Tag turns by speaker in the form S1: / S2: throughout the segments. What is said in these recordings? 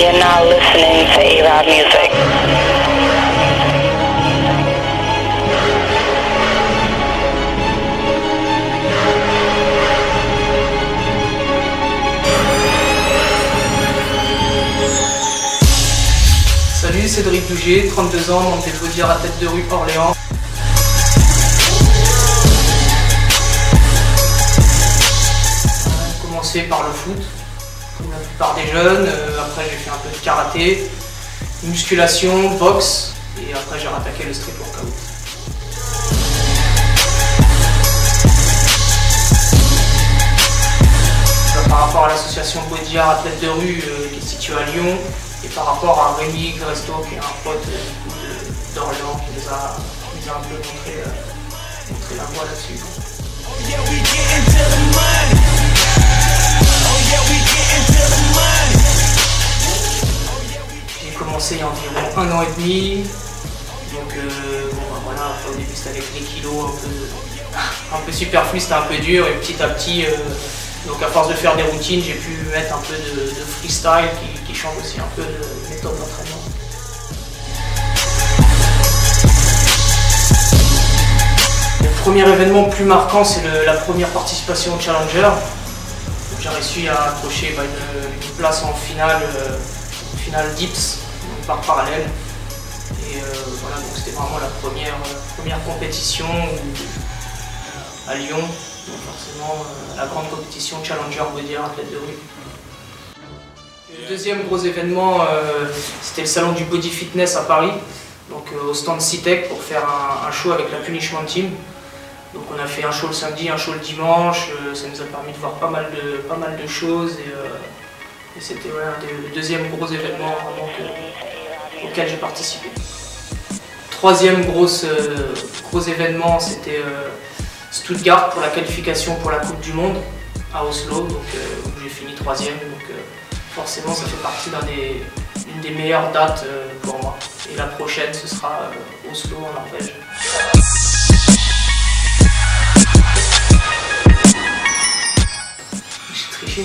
S1: You're now listening to A-Loud Music.
S2: Salut, Cédric Dougier, 32 ans, membre des Baudières à Tête de Rue, Orléans. J'ai commencé par le foot, comme la plupart des jeunes. Après j'ai fait un peu de karaté, musculation, boxe, et après j'ai rattaqué le street workout. Par rapport à l'association Baudières à Tête de Rue qui est située à Lyon, et par rapport à Rémi Gresto, qui est un pote d'Orléans, qui nous a un peu montré la voie là-dessus. J'ai commencé il y a environ 1 an et demi, donc voilà, au début c'était avec des kilos un peu superflus, c'était un peu dur, et petit à petit, donc à force de faire des routines, j'ai pu mettre un peu de freestyle qui change aussi un peu de méthode d'entraînement. Le premier événement plus marquant, c'est la première participation au Challenger. J'ai réussi à accrocher une place en finale Dips, donc par parallèle. Et voilà, donc c'était vraiment la première compétition à Lyon. Donc forcément la grande compétition Challenger Baudières à Tête de Rue. Le deuxième gros événement, c'était le salon du Body Fitness à Paris, donc au stand C-Tech pour faire un show avec la Punishment Team. Donc on a fait un show le samedi, un show le dimanche, ça nous a permis de voir pas mal de choses, et c'était le deuxième gros événement auquel j'ai participé. Troisième gros événement, c'était Stuttgart pour la qualification pour la Coupe du Monde à Oslo, donc où j'ai fini 3e, donc forcément ça fait partie d'une des meilleures dates pour moi. Et la prochaine, ce sera Oslo en Norvège. J'ai triché.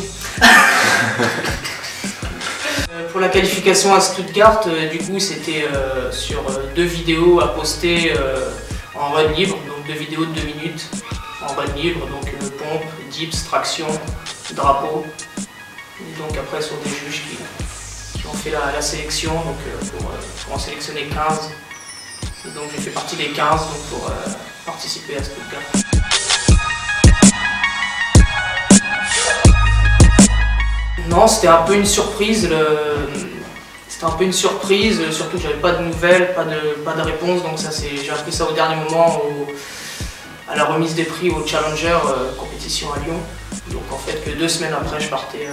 S2: Pour la qualification à Stuttgart, du coup c'était sur 2 vidéos à poster en run libre, donc 2 vidéos de 2 minutes en run libre, donc pompe, dips, traction, drapeau. Et donc après sur des juges qui ont fait la sélection, donc pour en sélectionner 15. Et donc j'ai fait partie des 15 donc, pour participer à Stuttgart. Non, c'était un peu une surprise. C'était un peu une surprise, surtout que j'avais pas de nouvelles, pas de réponse, donc j'ai appris ça au dernier moment à la remise des prix au Challenger compétition à Lyon. Donc en fait que 2 semaines après je partais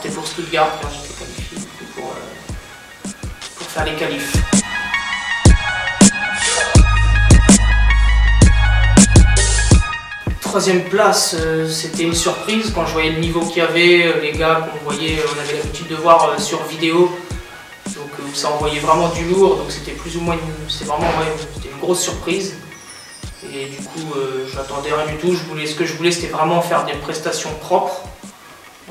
S2: pour Stuttgart quand j'étais qualifié pour faire les qualifs. Troisième place, c'était une surprise quand je voyais le niveau qu'il y avait, les gars qu'on voyait, on avait l'habitude de voir sur vidéo, donc ça envoyait vraiment du lourd, donc c'était plus ou moins c'était une grosse surprise. Et du coup, je n'attendais rien du tout, ce que je voulais c'était vraiment faire des prestations propres.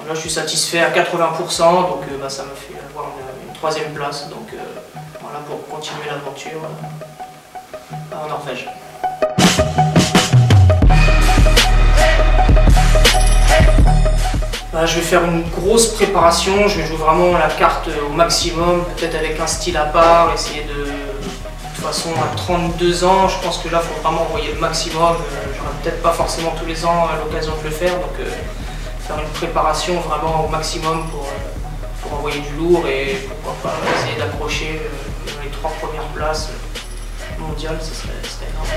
S2: Là je suis satisfait à 80%, donc ça m'a fait avoir une 3e place, donc voilà, pour continuer l'aventure en Norvège. Je vais faire une grosse préparation, je vais jouer vraiment la carte au maximum, peut-être avec un style à part, essayer de toute façon à 32 ans, je pense que là il faut vraiment envoyer le maximum, j'aurai peut-être pas forcément tous les ans l'occasion de le faire, donc faire une préparation vraiment au maximum pour envoyer du lourd et pourquoi pas essayer d'accrocher les 3 premières places mondiales, ce serait énorme.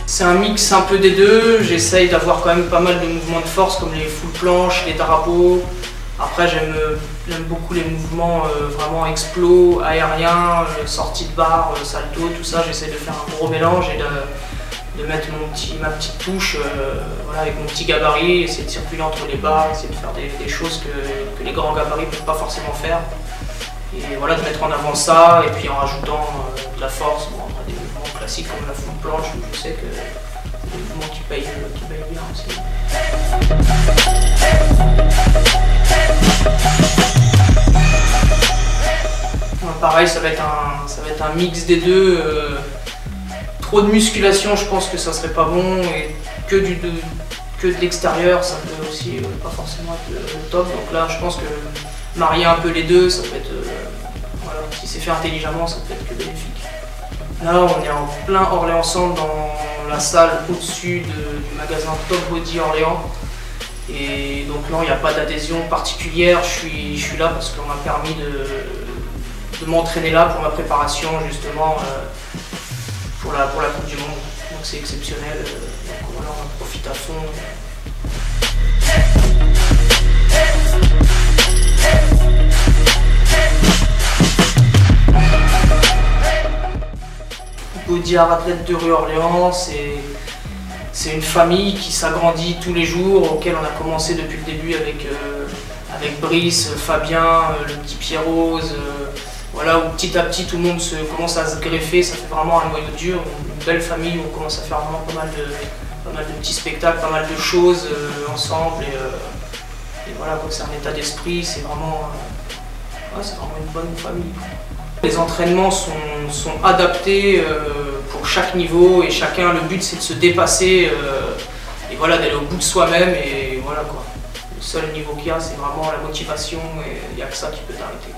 S2: C'est un mix un peu des deux, j'essaye d'avoir quand même pas mal de mouvements de force comme les full planches, les drapeaux. Après j'aime beaucoup les mouvements vraiment explos, aériens, sortie de barre, salto, tout ça. J'essaie de faire un gros mélange et de mettre ma petite touche voilà, avec mon petit gabarit, essayer de circuler entre les barres, essayer de faire des choses que les grands gabarits ne peuvent pas forcément faire. Et voilà, de mettre en avant ça, et puis en rajoutant de la force, des mouvements classiques comme la full planche, où je sais que des mouvements qui payent bien aussi. Pareil, ça va être un mix des deux. Trop de musculation, je pense que ça serait pas bon, et que de l'extérieur, ça peut aussi pas forcément être le top. Donc là, je pense que marier un peu les deux, ça peut être, voilà, si c'est fait intelligemment, ça peut être que bénéfique. Là, on est en plein Orléans Centre, dans la salle au-dessus du magasin Top Body Orléans. Et donc là, il n'y a pas d'adhésion particulière. Je suis là parce qu'on m'a permis de m'entraîner là pour ma préparation justement pour la Coupe du Monde. Donc c'est exceptionnel. Donc voilà, on en profite à fond. Body Art Athlète de rue Orléans, c'est une famille qui s'agrandit tous les jours, auquel on a commencé depuis le début avec Brice, Fabien, le petit Pierrose, voilà, où petit à petit tout le monde commence à se greffer. Ça fait vraiment un noyau dur, une belle famille où on commence à faire vraiment pas mal de petits spectacles, pas mal de choses ensemble, et voilà, c'est un état d'esprit, c'est vraiment une bonne famille. Les entraînements sont adaptés pour chaque niveau, et chacun, le but c'est de se dépasser et voilà, d'aller au bout de soi-même, et voilà quoi. Le seul niveau qu'il y a, c'est vraiment la motivation, et il n'y a que ça qui peut t'arrêter.